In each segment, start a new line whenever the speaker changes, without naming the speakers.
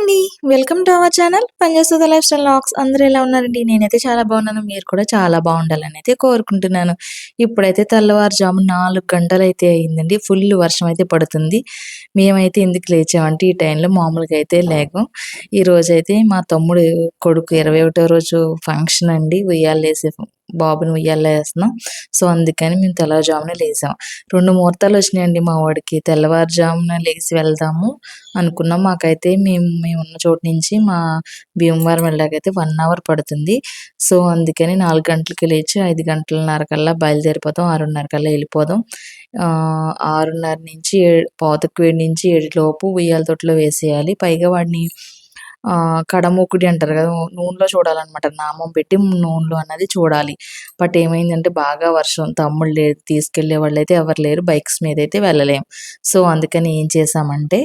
అండి. Welcome to our channel Panjasudha lifestyle vlogs. అందరూ ఎలా ఉన్నారండి? నేనైతే చాలా బాగున్నాను. మీరు కూడా చాలా బాగుండాలని అయితే కోరుకుంటున్నాను. ఇప్పుడైతే తెల్లవారుజాము 4 గంటలైతే అయిందండి. ఫుల్ వర్షం అయితే పడుతుంది. మేమైతే ఎందుకు లేచామంటే ఈ టైంలో మామూలుగా అయితే లేగం. ఈరోజైతే మా తమ్ముడు కొడుకు 21వ రోజు ఫంక్షన్ అండి. ఉయ్యాలేసే బాబుని ఉయ్యాల్లో ఏస్తున్నాం. సో, అందుకని మేము తెల్లవారుజామునే లేసాం. 2 ముహూర్తాలు వచ్చినాయండి మా వాడికి. తెల్లవారుజామున లెగిసి వెళ్దాము అనుకున్నాం. మాకైతే మేమున్న చోటు నుంచి మా భీమవరం వెళ్ళాకైతే 1 అవర్ పడుతుంది. సో, అందుకని 4 గంటలకి లేచి 5 గంటలన్నర కల్లా బయలుదేరిపోతాం. 6:30 కల్లా వెళ్ళిపోదాం. 6:30 నుంచి 6:45 నుంచి 7 లోపు ఉయ్యాల తొట్టిలో వేసేయాలి. పైగా వాడిని కడమూకుడి అంటారు కదా! నూనెలో చూడాలనమాట. నామం పెట్టి నూనెలో అన్నది చూడాలి. బట్ ఏమైందంటే బాగా వర్షం. తమ్ముడు లేరు, తీసుకెళ్ళే వాళ్ళైతే ఎవరు లేరు. బైక్స్ మీదైతే వెళ్ళలేం. సో, అందుకని ఏం చేశామంటే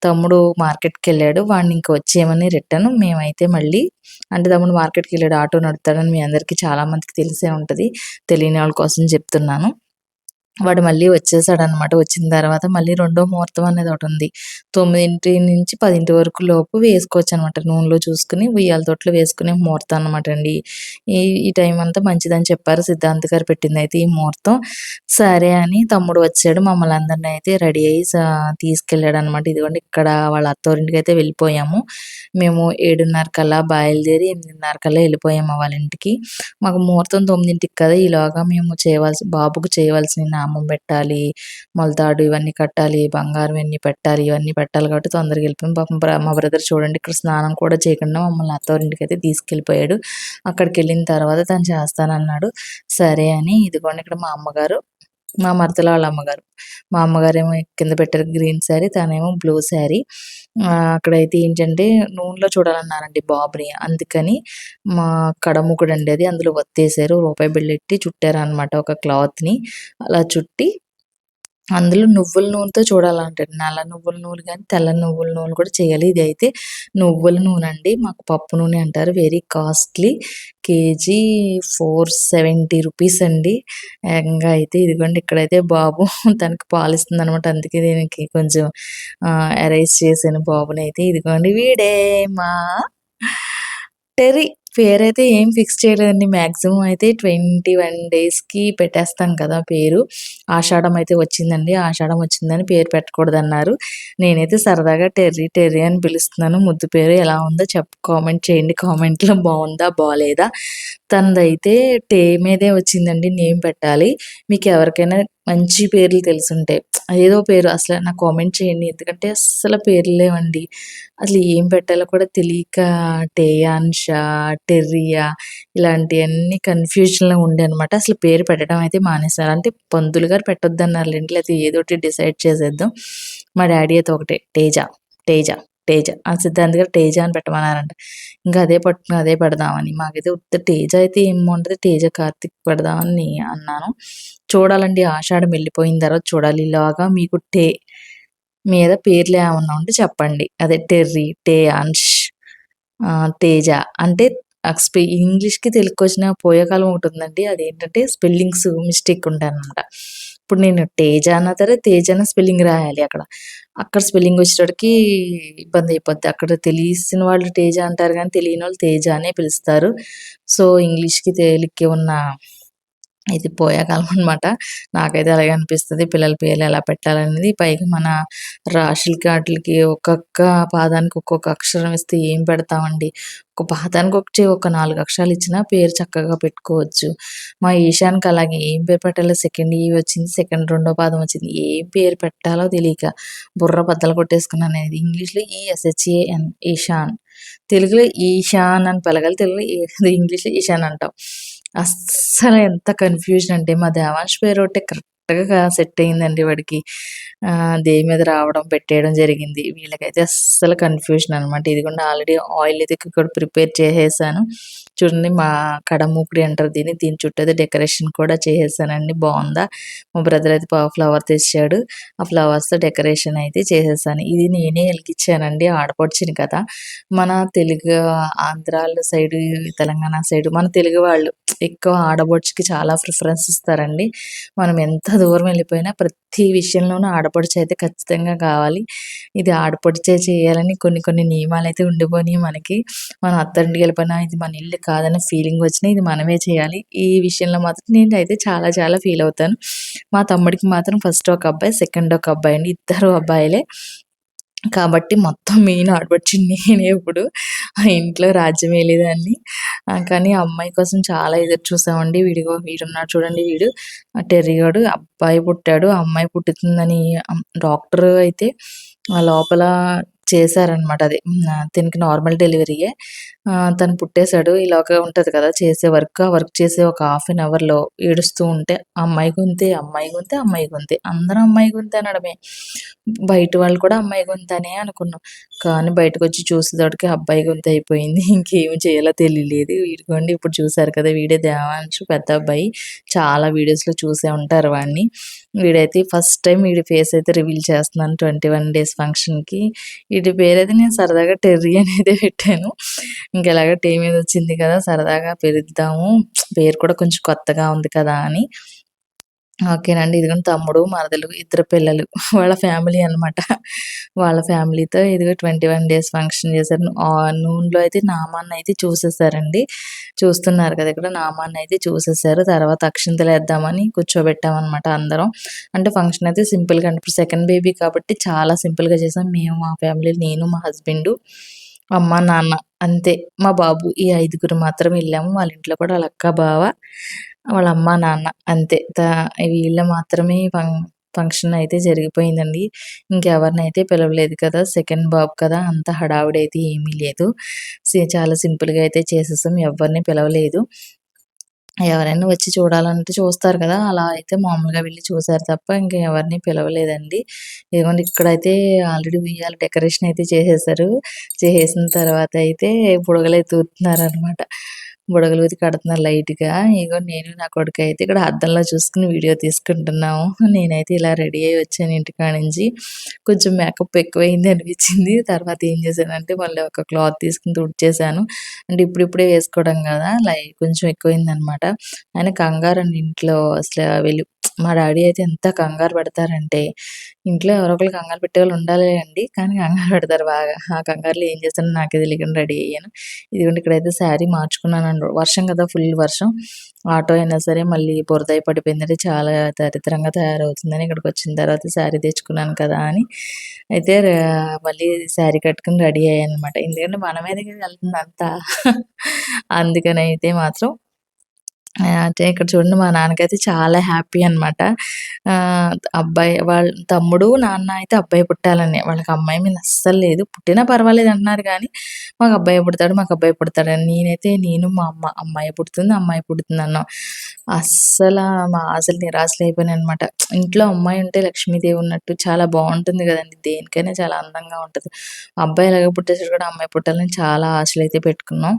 తమ్ముడు మార్కెట్‌కెళ్ళాడు. వాడిని ఇంక వచ్చేయమని రిటర్న్ మేమైతే మళ్ళీ అంటే తమ్ముడు మార్కెట్‌కెళ్ళాడు. ఆటో నడుపుతాడని మీ అందరికీ చాలా మందికి తెలిసే ఉంటది. తెలియని వాళ్ళ కోసం చెప్తున్నాను. వాడు మళ్ళీ వచ్చేసాడనమాట. వచ్చిన తర్వాత మళ్ళీ రెండో ముహూర్తం అనేది ఒకటుంది. 9 నుంచి 10 వరకు లోపు వేసుకోవచ్చనమాట. నూనెలో చూసుకొని ఉయ్యాల తొట్టిలో వేసుకునే ముహూర్తం అనమాట అండి. ఈ ఈ టైం అంతా మంచిదని చెప్పారు. సిద్ధాంత్ గారు పెట్టిందయితే ఈ ముహూర్తం. సరే అని తమ్ముడు వచ్చాడు. మమ్మల్ని అందరిని అయితే రెడీ అయ్యి తీసుకెళ్ళాడనమాట. ఇదిగోండి ఇక్కడ వాళ్ళ అత్తవారింటికైతే వెళ్ళిపోయాము. మేము 7:30 కల్లా బయలుదేరి 8:30 కల్లా వెళ్ళిపోయాము వాళ్ళ ఇంటికి. మాకు ముహూర్తం 9కి కదా! ఈలోగా మేము బాబుకు చేయవలసిన నామం పెట్టాలి, మొలతాడు ఇవన్నీ కట్టాలి, బంగారం ఇవన్నీ పెట్టాలి. ఇవన్నీ పెట్టాలి కాబట్టి తొందరగా వెళ్ళిపోయాం. పాపం మా బ్రదర్ చూడండి ఇక్కడ స్నానం కూడా చేయకుండా మమ్మల్ని అత్తవారింటికైతే తీసుకెళ్ళిపోయాడు. అక్కడికెళ్ళిన తర్వాత తను చేస్తానన్నాడు. సరే అని ఇదిగోండి ఇక్కడ మా మరదల వాళ్ళ అమ్మగారు. మా అమ్మగారేమో కింద పెట్టారు గ్రీన్ శారీ, తనేమో బ్లూ శారీ. అక్కడైతే ఏంటంటే నూనెలో చూడాలన్నారండి బాబుని. అందుకని మా కడముకుడండి అది. అందులో ఒత్తేసారు. రూపాయి బిళ్ళెట్టి చుట్టారనమాట ఒక క్లాత్‌ని. అలా చుట్టి అందులో నువ్వుల నూనెతో చూడాలంటారు. నల్ల నువ్వుల నూనె గాని, తెల్ల నువ్వుల నూనె కూడా చేయాలి. ఇదైతే నువ్వుల నూనండి. మాకు పప్పు నూనె అంటారు. Very costly. కేజీ 470 రూపీస్ అండి. ఏకంగా అయితే ఇదిగోండి ఇక్కడైతే బాబు తనకి పాలిస్తుందనమాట. అందుకే దీనికి కొంచెం అరైజ్ చేశాను బాబునైతే. ఇదిగోండి వీడే మా టెర్రీ. పేరైతే ఏం ఫిక్స్ చేయలేదండి. మాక్సిమం అయితే 21 డేస్‌కి పెట్టేస్తాం కదా పేరు. ఆషాఢం అయితే వచ్చిందండి. ఆషాఢం వచ్చిందని పేరు పెట్టకూడదన్నారు. నేనైతే సరదాగా టెర్రీ అని పిలుస్తున్నాను. ముద్దు పేరు ఎలా ఉందో కామెంట్ చేయండి. కామెంట్‌లో బావుందా? బాలేదా? తనదైతే మీదే వచ్చిందండి. నేమ్ పెట్టాలి. మీకెవరికైనా మంచి పేర్లు తెలిసుంటే ఏదో పేరు అసలు నాకు కామెంట్ చేయండి. ఎందుకంటే అస్సలు పేర్లు లేవండి. అసలు ఏం పెట్టాలో కూడా తెలియక టేయాన్షా, టెర్రియా ఇలాంటియన్నీ కన్‌ఫ్యూజన్‌లో ఉండేనమాట. అసలు పేరు పెట్టడం అయితే మానేశారు. అంటే పంతులు గారు పెట్టొద్దన్నారులెండి. లేతే ఏదోటి డిసైడ్ చేసేద్దాం. మా డ్యాడీ అయితే ఒకటే తేజ, తేజ. సిద్ధాంత్ గారు తేజ అని పెట్టమన్నారంట. ఇంకా అదే పెడదామని. మాకైతే ఉత్త తేజ అయితే ఏం బావుంటది. తేజ కార్తీక్ పెడదామని అన్నాను. చూడాలండి ఆషాఢం వెళ్ళిపోయిన తర్వాత చూడాలి. ఈలోగా మీకు మీద పేర్లు ఏమన్నా ఉంటే చెప్పండి. అదే టెర్రీ, టేయాన్ష్, తేజ అంటే ఇంగ్లీష్‌కి తెలుగుకొచ్చిన పోయే కాలం ఒకటుందండి. అదేంటంటే స్పెల్లింగ్స్ మిస్టేక్ ఉంటాయనమాట. ఇప్పుడు నేను తేజ అన్నా సరే తేజ అన్న స్పెల్లింగ్ రాయాలి అక్కడ. అక్కడ స్పెల్లింగ్ వచ్చేటప్పటికి ఇబ్బంది అయిపోద్ది. అక్కడ తెలిసిన వాళ్ళు తేజ అంటారు గానీ తెలియనోళ్ళు తేజ అనే పిలుస్తారు. సో, ఇంగ్లీష్‌కి తెలుగుకి ఉన్న ఇది పోయే కాలం అనమాట. నాకైతే అలాగే అనిపిస్తది. పిల్లల పేర్లు ఎలా పెట్టాలనేది. పైగా మన రాశులకి ఆటిలకి ఒక్కొక్క పాదానికి ఒక్కొక్క అక్షరం ఇస్తే ఏం పెడతామండి. ఒక పాదానికి ఒక 4 అక్షరాలు ఇచ్చినా పేరు చక్కగా పెట్టుకోవచ్చు. మా ఈశాన్‌కి అలాగే ఏం పేరు పెట్టాలో సెకండ్ ఈ వచ్చింది. రెండో పాదం వచ్చింది. ఏం పేరు పెట్టాలో తెలియక బుర్ర బద్దలు కొట్టేసుకున్నాను. నేను ఇంగ్లీష్‌లో ఈఎస్‌హెచ్‌ఏఎన్ ఈశాన్. తెలుగులో ఈశాన్ అని పలకాలి. ఇంగ్లీష్‌లో ఈశాన్ అంటాం. అస్సలు ఎంత కన్‌ఫ్యూజన్ అంటే మా దేవాంష్ పేరు ఒకటే కరెక్ట్‌గా సెట్ అయిందండి వాడికి. దేని మీద రావడం, పెట్టేయడం జరిగింది. వీళ్ళకైతే అస్సలు కన్‌ఫ్యూజన్ అనమాట. ఇదిగోండి ఆల్రెడీ ఆయిల్ అయితే ఇక్కడ ప్రిపేర్ చేసేసాను. చూడండి మా కడమూపిడి అంటారు దీన్ని. దీని చుట్టూ అయితే డెకరేషన్ కూడా చేసేసానండి. బావుందా? మా బ్రదర్ అయితే ఫ్లవర్ తెచ్చాడు. ఆ ఫ్లవర్స్‌తో డెకరేషన్ అయితే చేసేసాను. ఇది నేనే ఎలిగిచ్చానండి. ఆడపడుచుని కదా! మన తెలుగు ఆంధ్రాల సైడు, తెలంగాణ సైడు మన తెలుగు వాళ్ళు ఎక్కువ ఆడపడుచుకి చాలా ప్రిఫరెన్స్ ఇస్తారండి. మనం ఎంత దూరం వెళ్ళిపోయినా ప్రతి విషయంలోనూ ఆడపడుచు అయితే ఖచ్చితంగా కావాలి. ఇది ఆడపడుచే చేయాలని కొన్ని కొన్ని నియమాలైతే ఉండిపోయినాయి మనకి. మనం అత్తారింటికి వెళ్ళిపోయినా ఇది మన ఇల్లు కాదన్న ఫీలింగ్ వచ్చినా ఇది మనమే చేయాలి. ఈ విషయంలో మాత్రం నేనైతే చాలా చాలా ఫీల్ అవుతాను. మా తమ్ముడికి మాత్రం ఫస్ట్ ఒక అబ్బాయి, సెకండ్ ఒక అబ్బాయి అండి. ఇద్దరు అబ్బాయిలే. కాబట్టి మొత్తం మెయిన్ ఆడపడుచు నేనే ఇప్పుడు. ఆ ఇంట్లో రాజ్యం ఏలేదాన్ని. కానీ ఆ అమ్మాయి కోసం చాలా ఎదురు చూసామండి. వీడున్నాడు చూడండి వీడు. టెర్రీ గాడు. అబ్బాయి పుట్టాడు. అమ్మాయి పుట్టుతుందని డాక్టర్ అయితే లోపల చేశారనమాట. అది తినకి నార్మల్ డెలివరీయే. తను పుట్టేసాడు. ఈలోగా ఉంటది కదా చేసే వర్క్. ఆ వర్క్ చేసే ఒక హాఫ్ అన్ అవర్‌లో ఏడుస్తూ ఉంటే అమ్మాయి గొంతే, అమ్మాయి గొంతే, అమ్మాయి గొంతే. అందరూ అమ్మాయి గొంతే అనడమే. బయట వాళ్ళు కూడా అమ్మాయి గొంతనే అనుకున్నాం. కానీ బయటకొచ్చి చూసేటప్పటికి అబ్బాయి గొంతు అయిపోయింది. ఇంకేమి చేయాలో తెలియలేదు. ఇదిగోండి ఇప్పుడు చూసారు కదా! వీడే దేవాంశు పెద్ద అబ్బాయి. చాలా వీడియోస్‌లో చూసే ఉంటారు వాడిని. వీడైతే ఫస్ట్ టైమ్ వీడి ఫేస్ అయితే రివీల్ చేస్తున్నాను 21 డేస్ ఫంక్షన్‌కి. వీడి పేరైతే నేను సరదాగా టెర్రీ అనేదే పెట్టాను. ఎలాగో డే మీద వచ్చింది కదా! సరదాగా పిలుద్దాము. పేరు కూడా కొంచెం కొత్తగా ఉంది కదా అని. ఓకేనండి. ఇదిగోండి తమ్ముడు, మరదలు, ఇద్దరు పిల్లలు. వాళ్ళ ఫ్యామిలీ అనమాట. వాళ్ళ ఫ్యామిలీతో ఇదిగో 21 డేస్ ఫంక్షన్ చేశారు. నూనెలో అయితే నామాన్నయితే చూసేసారండి. చూస్తున్నారు కదా! ఇక్కడ నామాన్నయితే చూసేసారు. తర్వాత అక్షింతలేద్దామని కూర్చోబెట్టామనమాట అందరం. అంటే ఫంక్షన్ అయితే సింపుల్‌గా అంటే ఇప్పుడు సెకండ్ బేబీ కాబట్టి చాలా సింపుల్‌గా చేసాం. మేము మా ఫ్యామిలీ నేను, మా హస్బెండు, అమ్మ, నాన్న అంతే. మా బాబు ఈ ఐదుగురు మాత్రం ఎళ్ళాము. వాళ్ళ ఇంట్లో కూడా వాళ్ళ అక్క, బావ, వాళ్ళ అమ్మ, నాన్న అంతే. వీళ్ళు మాత్రమే ఫంక్షన్ అయితే జరిగిపోయిందండి. ఇంకెవరినైతే పిలవలేదు కదా! సెకండ్ బాబు కదా! అంత హడావిడైతే ఏమీ లేదు. చాలా సింపుల్‌గా అయితే చేసేసాం. ఎవ్వరిని పిలవలేదు. ఎవరైనా వచ్చి చూడాలంటే చూస్తారు కదా! అలా అయితే మామూలుగా వెళ్లి చూసారు తప్ప ఇంక ఎవరిని పిలవలేదండి. ఇదిగోండి ఇక్కడైతే ఆల్రెడీ ఉయ్యాల డెకరేషన్ అయితే చేసేసారు. చేసేసిన తర్వాత అయితే బుడగలైతే ఊదుతున్నారనమాట. బుడగలు ఊది కడుతున్నారు లైట్‌గా. ఇగో నేను నా కొడుకైతే ఇక్కడ అద్దంలో చూసుకొని వీడియో తీసుకుంటున్నాము. నేనైతే ఇలా రెడీ అయ్యి వచ్చాను ఇంటికాడ నుంచి. కొంచెం మేకప్ ఎక్కువైంది అనిపించింది. తర్వాత ఏం చేశానంటే మళ్ళీ ఒక క్లాత్ తీసుకొని తుడిచేసాను. అంటే ఇప్పుడిప్పుడే వేసుకోవడం కదా! కొంచెం ఎక్కువైందనమాట. ఆయన కంగారండి ఇంట్లో అసల మా డ్యాడీ అయితే ఎంత కంగారు పడతారంటే, ఇంట్లో ఎవరో ఒకళ్ళు కంగారు పెట్టేవాళ్ళు ఉండాలిలే అండి. కానీ కంగారు పెడతారు బాగా. ఆ కంగారులో ఏం చేశానో నాకే తెలియకుండా రెడీ అయ్యాను. ఇదిగోండి ఇక్కడైతే శారీ మార్చుకున్నానండి. వర్షం కదా! ఫుల్ వర్షం. ఆటో అయినా సరే మళ్ళీ బురదయి పడిపోయిందంటే చాలా దరిద్రంగా తయారవుతుందని ఇక్కడికొచ్చిన తర్వాత శారీ తెచ్చుకున్నాను కదా! అని అయితే మళ్ళీ శారీ కట్టుకొని రెడీ అయ్యాననమాట. ఎందుకంటే మన మీదకే వెళ్తుంది అంతా. అందుకనైతే మాత్రం అంటే ఇక్కడ చూడండి మా నాన్నకైతే చాలా హ్యాపీ అనమాట. అబ్బాయి వాళ్ళ తమ్ముడు, నాన్న అయితే అబ్బాయి పుట్టాలని. వాళ్ళకి అమ్మాయి మీద అస్సలు లేదు. పుట్టినా పర్వాలేదు అంటున్నారు గానీ, మాకు అబ్బాయే పుడతాడు, మాకు అబ్బాయి పుడతాడని. నేను మా అమ్మ అమ్మాయి పుడుతుంది, అమ్మాయి పుడుతుంది అన్నాం. అస్సల మా ఆశలు నిరాశలయిపోయినాయనమాట. ఇంట్లో అమ్మాయి ఉంటే లక్ష్మీదేవి ఉన్నట్టు చాలా బావుంటుంది గదండీ! దేనికైనా చాలా అందంగా ఉంటది. అబ్బాయి ఎలాగో పుట్టేసాడు కూడా అమ్మాయి పుట్టాలని చాలా ఆశలైతే పెట్టుకున్నాం.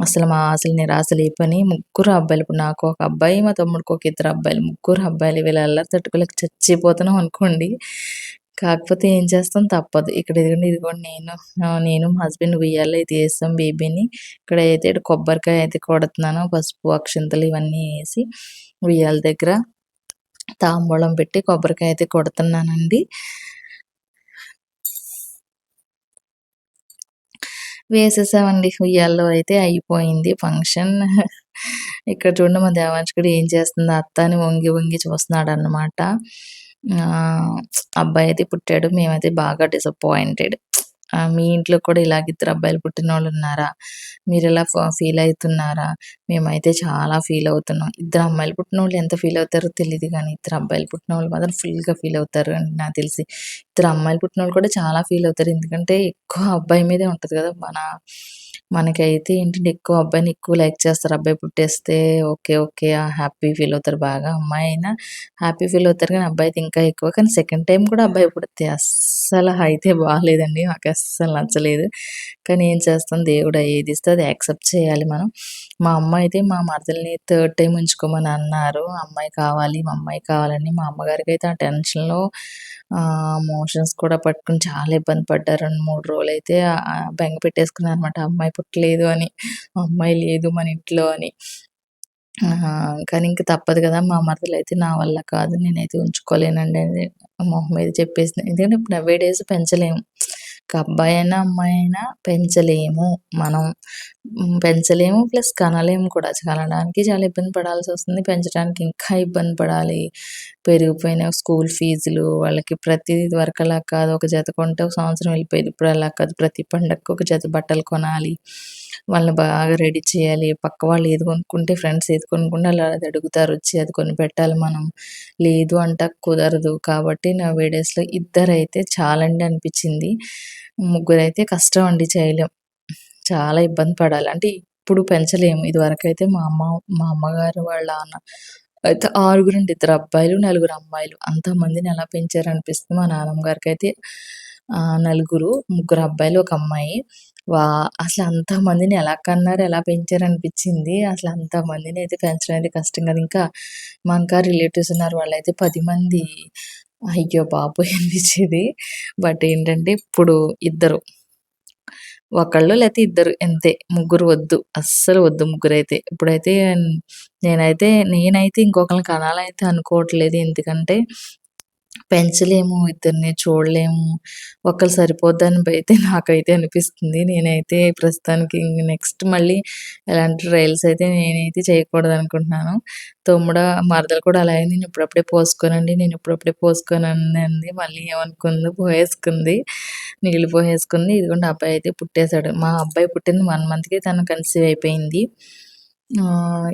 అసలు మా ఆశలు నిరాశలయిపోయినాయి. ముగ్గురు అబ్బాయిలు. ఇప్పుడు నాకు ఒక అబ్బాయి, మా తమ్ముడికి ఒక ఇద్దరు అబ్బాయిలు. ముగ్గురు అబ్బాయిలు. వీళ్ళ అల్లరి తట్టుకోలేక చచ్చిపోతున్నాం అనుకోండి. కాకపోతే ఏం చేస్తాం తప్పదు. ఇక్కడ ఇదిగోండి నేను మా హస్బెండ్ ఉయ్యాల్లో అయితే ఏసాం బేబీని. ఇక్కడైతే కొబ్బరికాయ అయితే కొడుతున్నాను. పసుపు, అక్షింతలు ఇవన్నీ ఏసి ఉయ్యాల దగ్గర తాంబూలం పెట్టి కొబ్బరికాయ అయితే కొడుతున్నానండి. వేసేసామండి. ఉయ్యాల్లో అయితే అయిపోయింది ఫంక్షన్. ఇక్కడ చూడండి మా దేవాంష్ కూడా ఏం చేస్తుందో అత్త అని వంగి వంగి చూస్తున్నాడన్నమాట. అబ్బాయి అయితే పుట్టాడు. మేమైతే బాగా డిసప్పాయింటెడ్. మీ ఇంట్లో కూడా ఇలాగ ఇద్దరు అబ్బాయిలు పుట్టినోళ్ళున్నారా? మీరెలా ఫీల్ అయితున్నారా? మేమైతే చాలా ఫీల్ అవుతున్నాం. ఇద్దరు అమ్మాయిలు పుట్టినోళ్ళు ఎంత ఫీల్ అవుతారో తెలీదు గానీ, ఇద్దరు అబ్బాయిలు పుట్టినోళ్ళు మాత్రం ఫుల్‌గా ఫీల్ అవుతారు అండి నాకు తెలిసి. ఇద్దరు అమ్మాయిలు పుట్టినోళ్ళు కూడా చాలా ఫీల్ అవుతారు. ఎందుకంటే ఎక్కువ అబ్బాయి మీదే ఉంటది కదా! మనకైతే ఏంటంటే ఎక్కువ అబ్బాయిని ఎక్కువ లైక్ చేస్తారు. అబ్బాయి పుట్టేస్తే ఓకే. ఓకే. హ్యాపీ ఫీల్ అవుతారు బాగా. అమ్మాయి అయినా హ్యాపీ ఫీల్ అవుతారు కానీ అబ్బాయి అయితే ఇంకా ఎక్కువ. కానీ సెకండ్ టైమ్ కూడా అబ్బాయి పుడితే అస్సలు అయితే బాలేదండి. నాకస్సలు నచ్చలేదు. కానీ ఏం చేస్తాం దేవుడు ఏదిస్తే అది యాక్సెప్ట్ చేయాలి మనం. మా అమ్మ అయితే మా మరదల్ని థర్డ్ టైమ్ ఉంచుకోమని అన్నారు. అమ్మాయి కావాలి, మా అమ్మాయి కావాలని. మా అమ్మగారికైతే ఆ టెన్షన్‌లో మోషన్స్ కూడా పట్టుకొని చాలా ఇబ్బంది పడ్డారు. 2, 3 రోజులైతే బెంగ పెట్టేసుకున్నారనమాట. అమ్మాయి పుట్టలేదు అని. అమ్మాయి లేదు మన ఇంట్లో అని. కానీ ఇంక తప్పదు కదా! మా మరదలైతే నా వల్ల కాదు. నేనైతే ఉంచుకోలేనండి అని మొహం మీద చెప్పేసింది. ఎందుకంటే ఇప్పుడు నౌ ఏ డేస్ పెంచలేము. ఒక అబ్బాయైనా, అమ్మాయైనా పెంచలేము మనం. పెంచలేము ప్లస్ కనలేము కూడా. కనడానికి చాలా ఇబ్బంది పడాల్సొస్తుంది. పెంచడానికి ఇంకా ఇబ్బంది పడాలి. పెరిగిపోయిన స్కూల్ ఫీజులు, వాళ్ళకి ప్రతీది ఇదివరకలా కాదు. ఒక జత కొంటే ఒక సంవత్సరం వెళ్ళిపోయేది. ఇప్పుడు అలా కాదు. ప్రతి పండగకి ఒక జత బట్టలు కొనాలి. వాళ్ళని బాగా రెడీ చేయాలి. పక్క వాళ్ళు ఏది కొనుక్కుంటే ఫ్రెండ్స్ ఏది కొనుక్కుంటే ఆళ్ళు అది అడుగుతారొచ్చి అది కొనిపెట్టాలి మనం. లేదు అంటానికి కుదరదు. కాబట్టి నౌ ఏ డేస్‌లో ఇద్దరైతే చాలండి అనిపిచ్చింది. ముగ్గురైతే కష్టం అండి చేయలేం. చాలా ఇబ్బంది పడాలి. అంటే ఇప్పుడు పెంచలేము. ఇదివరకైతే మా అమ్మగారు వాళ్ళ అయితే ఆరుగురండి. ఇద్దరు అబ్బాయిలు, నలుగురు అమ్మాయిలు. అంతమందిని ఎలా పెంచారనిపిస్తుంది. మా నాన్నమ్మ గారికైతే నలుగురు, ముగ్గురు అబ్బాయిలు, ఒక అమ్మాయి. వా అసలు అంతమందిని ఎలా కన్నారు, ఎలా పెంచారనిపిచ్చింది. అసలు అంతమందిని అయితే పెంచడం అయితే కష్టం కదా! ఇంకా మా ఇంకా రిలేటివ్స్ ఉన్నారు. వాళ్ళైతే 10 మంది. అయ్య బాబోయ్! అనిపిచ్చేది. బట్ ఏంటంటే ఇప్పుడు ఇద్దరు. ఒకళ్ళు లేతే ఇద్దరు అంతే. ముగ్గురు వద్దు. అస్సలు వద్దు ముగ్గురైతే. ఇప్పుడైతే నేనైతే ఇంకొకళ్ళని కనాలైతే అనుకోవట్లేదు. ఎందుకంటే పెంచలేము, ఇద్దరిని చూడలేము. ఒకళ్ళు సరిపోద్దని అయితే నాకైతే అనిపిస్తుంది. నేనైతే ప్రస్తుతానికి నెక్స్ట్ మళ్ళీ ఎలాంటి ట్రయల్స్ అయితే నేనైతే చేయకూడదనుకుంటున్నాను. మరదలు కూడా అలాగే నేను ఇప్పుడప్పుడే పోసుకోనంది. మళ్ళీ ఏమనుకుందో పోయేసుకుంది. నీళ్ళు పోసేసుకుంది. ఇదిగోండి అబ్బాయి అయితే పుట్టేసాడు. మా అబ్బాయి పుట్టిన 1 మంత్‌కే తను కన్సీవ్ అయిపోయింది.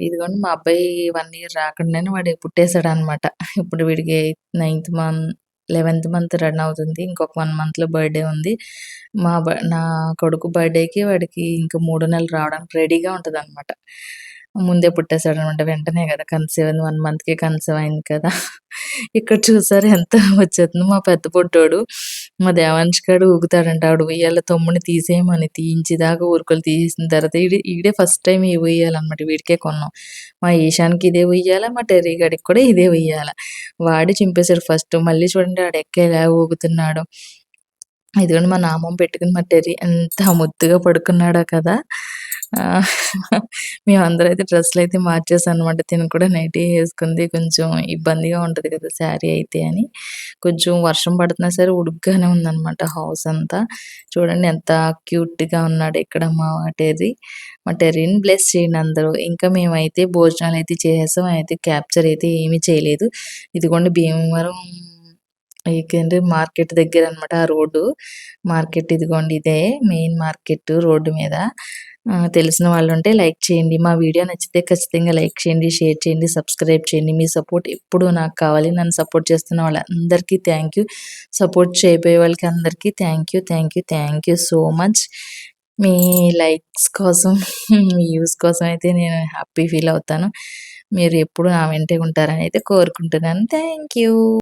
ఇదిగోండి మా అబ్బాయి 1 ఇయర్ రాకుండానే వాడు పుట్టేసాడనమాట. ఇప్పుడు వీడికి నైన్త్ 11థ్ మంత్ రన్ అవుతుంది. ఇంకొక 1 మంత్‌లో బర్త్‌డే ఉంది. నా కొడుకు బర్త్‌డేకి వాడికి ఇంక 3 నెలలు రావడానికి రెడీగా ఉంటదనమాట. ముందే పుట్టేసాడనమాట. వెంటనే కదా కన్సీవ్ అయింది. 1 మంత్‌కే కన్సీవ్ అయింది కదా! ఇక్కడ చూసారా ఎంత వచ్చేతుందో మా పెద్ద పొట్టోడు. మా దేవాన్ష్ గాడు ఊగుతాడంట. ఆడు ఉయ్యాల తమ్ముడిని తీసేయమని తీయించేదాకా ఊరుకోలే. తీసేసిన తర్వాత ఈడే ఫస్ట్ టైమ్ ఈ ఉయ్యాలనమాట. వీడికే కొన్నాం. మా ఈశాన్‌కి ఇదే ఉయ్యాల. మా టెర్రీ గాడికి కూడా ఇదే ఉయ్యాల. వాడే చింపేసాడు ఫస్ట్. మళ్ళీ చూడండి ఆడెక్కి ఎలా ఊగుతున్నాడో. ఇదిగోండి మా నామం పెట్టుకుని మా టెర్రీ ఎంత ముద్దుగా పడుకున్నాడో కదా! ఆహ్, మేమందరం అయితే డ్రెస్సులయితే మార్చేసామనమాట. తిను కూడా నైటీ యేసుకుంది. కొంచెం ఇబ్బందిగా ఉంటది కదా! శారీ అయితే అని. కొంచెం వర్షం పడుతున్నా సరే ఉడుకుగానే ఉందనమాట హౌస్ అంతా. చూడండి ఎంత క్యూట్‌గా ఉన్నాడో ఇక్కడ మా టెర్రీ. మా టెర్రీని బ్లెస్ చేయండి అందరూ. ఇంకా మేమైతే భోజనాలయితే చేసేసాం. అయితే క్యాప్చర్ అయితే ఏమీ చేయలేదు. ఇదిగోండి భీమవరం ఏంటంటే మార్కెట్ దగ్గరనమాట ఆ రోడ్డు. మార్కెట్ ఇదిగోండి ఇదే మెయిన్ మార్కెట్ రోడ్డు మీద. తెలిసిన వాళ్ళుంటే లైక్ చేయండి. మా వీడియో నచ్చితే ఖచ్చితంగా లైక్ చేయండి, షేర్ చేయండి, సబ్స్క్రైబ్ చేయండి. మీ సపోర్ట్ ఎప్పుడూ నాకు కావాలి. నన్ను సపోర్ట్ చేస్తున్న వాళ్ళందరికీ థ్యాంక్ యూ. సపోర్ట్ చేయబోయే వాళ్ళకి అందరికీ thank you so much. Me likes కోసం, మీ వ్యూస్ కోసం అయితే నేను హ్యాపీ ఫీల్ అవుతాను. మీరు ఎప్పుడు నా వెంటే ఉంటారని అయితే కోరుకుంటున్నాను. Thank you.